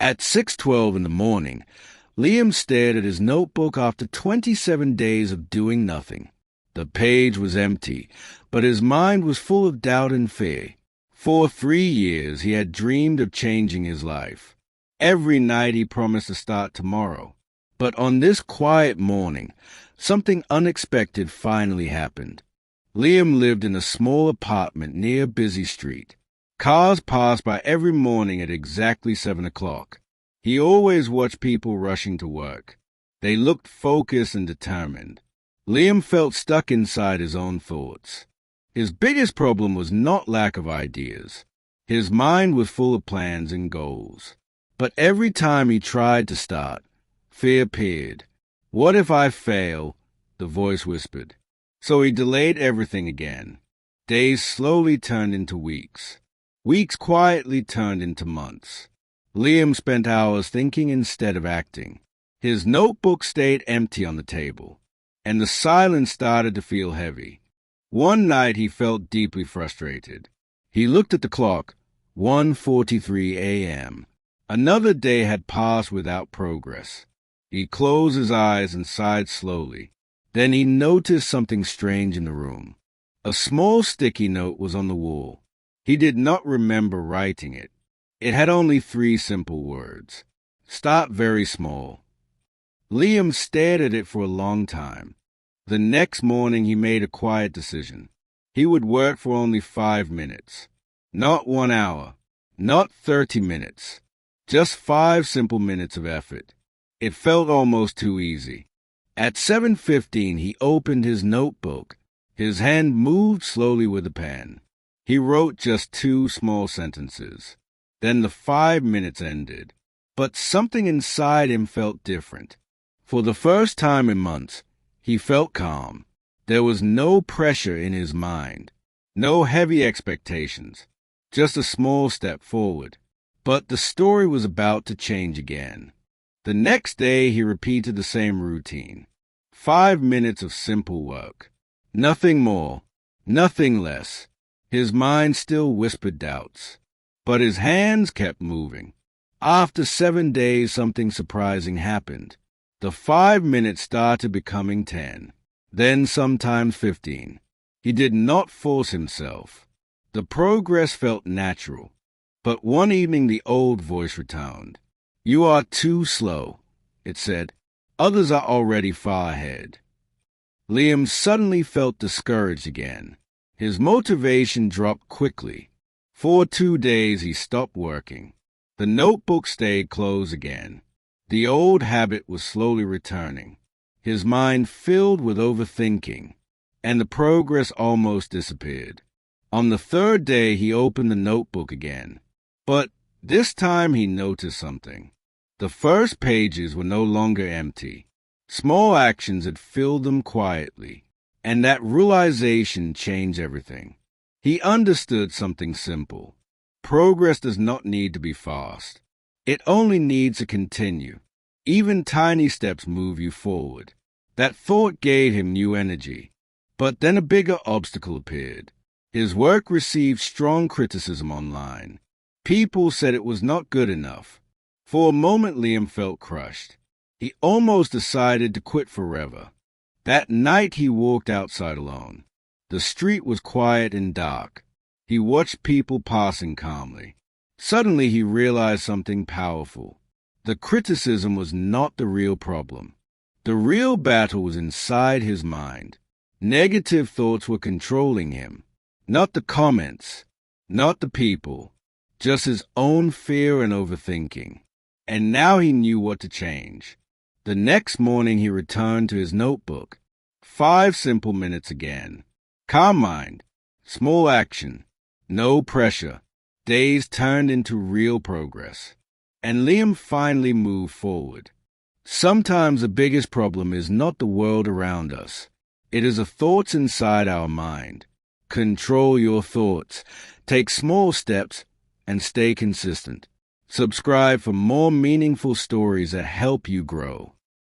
At 6:12 in the morning, Liam stared at his notebook after 27 days of doing nothing. The page was empty, but his mind was full of doubt and fear. For 3 years he had dreamed of changing his life. Every night he promised to start tomorrow. But on this quiet morning, something unexpected finally happened. Liam lived in a small apartment near a busy street. Cars passed by every morning at exactly 7 o'clock. He always watched people rushing to work. They looked focused and determined. Liam felt stuck inside his own thoughts. His biggest problem was not lack of ideas. His mind was full of plans and goals. But every time he tried to start, fear appeared. "What if I fail?" the voice whispered. So he delayed everything again. Days slowly turned into weeks. Weeks quietly turned into months. Liam spent hours thinking instead of acting. His notebook stayed empty on the table, and the silence started to feel heavy. One night he felt deeply frustrated. He looked at the clock, 1:43 a.m. Another day had passed without progress. He closed his eyes and sighed slowly. Then he noticed something strange in the room. A small sticky note was on the wall. He did not remember writing it. It had only 3 simple words. Start very small. Liam stared at it for a long time. The next morning he made a quiet decision. He would work for only 5 minutes. Not 1 hour. Not 30 minutes. Just 5 simple minutes of effort. It felt almost too easy. At 7:15 he opened his notebook. His hand moved slowly with the pen. He wrote just 2 small sentences. Then the 5 minutes ended. But something inside him felt different. For the first time in months, he felt calm. There was no pressure in his mind, no heavy expectations, just a small step forward. But the story was about to change again. The next day he repeated the same routine. 5 minutes of simple work. Nothing more, nothing less. His mind still whispered doubts, but his hands kept moving. After 7 days, something surprising happened. The 5 minutes started becoming 10, then sometimes 15. He did not force himself. The progress felt natural. But one evening the old voice returned. "You are too slow," it said. "Others are already far ahead." Liam suddenly felt discouraged again. His motivation dropped quickly. For 2 days he stopped working. The notebook stayed closed again. The old habit was slowly returning. His mind filled with overthinking, and the progress almost disappeared. On the 3rd day he opened the notebook again. But this time he noticed something. The first pages were no longer empty. Small actions had filled them quietly. And that realization changed everything. He understood something simple. Progress does not need to be fast. It only needs to continue. Even tiny steps move you forward. That thought gave him new energy. But then a bigger obstacle appeared. His work received strong criticism online. People said it was not good enough. For a moment, Liam felt crushed. He almost decided to quit forever. That night he walked outside alone. The street was quiet and dark. He watched people passing calmly. Suddenly he realized something powerful. The criticism was not the real problem. The real battle was inside his mind. Negative thoughts were controlling him. Not the comments, not the people, just his own fear and overthinking. And now he knew what to change. The next morning he returned to his notebook. 5 simple minutes again. Calm mind, small action, no pressure. Days turned into real progress. And Liam finally moved forward. Sometimes the biggest problem is not the world around us. It is the thoughts inside our mind. Control your thoughts. Take small steps and stay consistent. Subscribe for more meaningful stories that help you grow.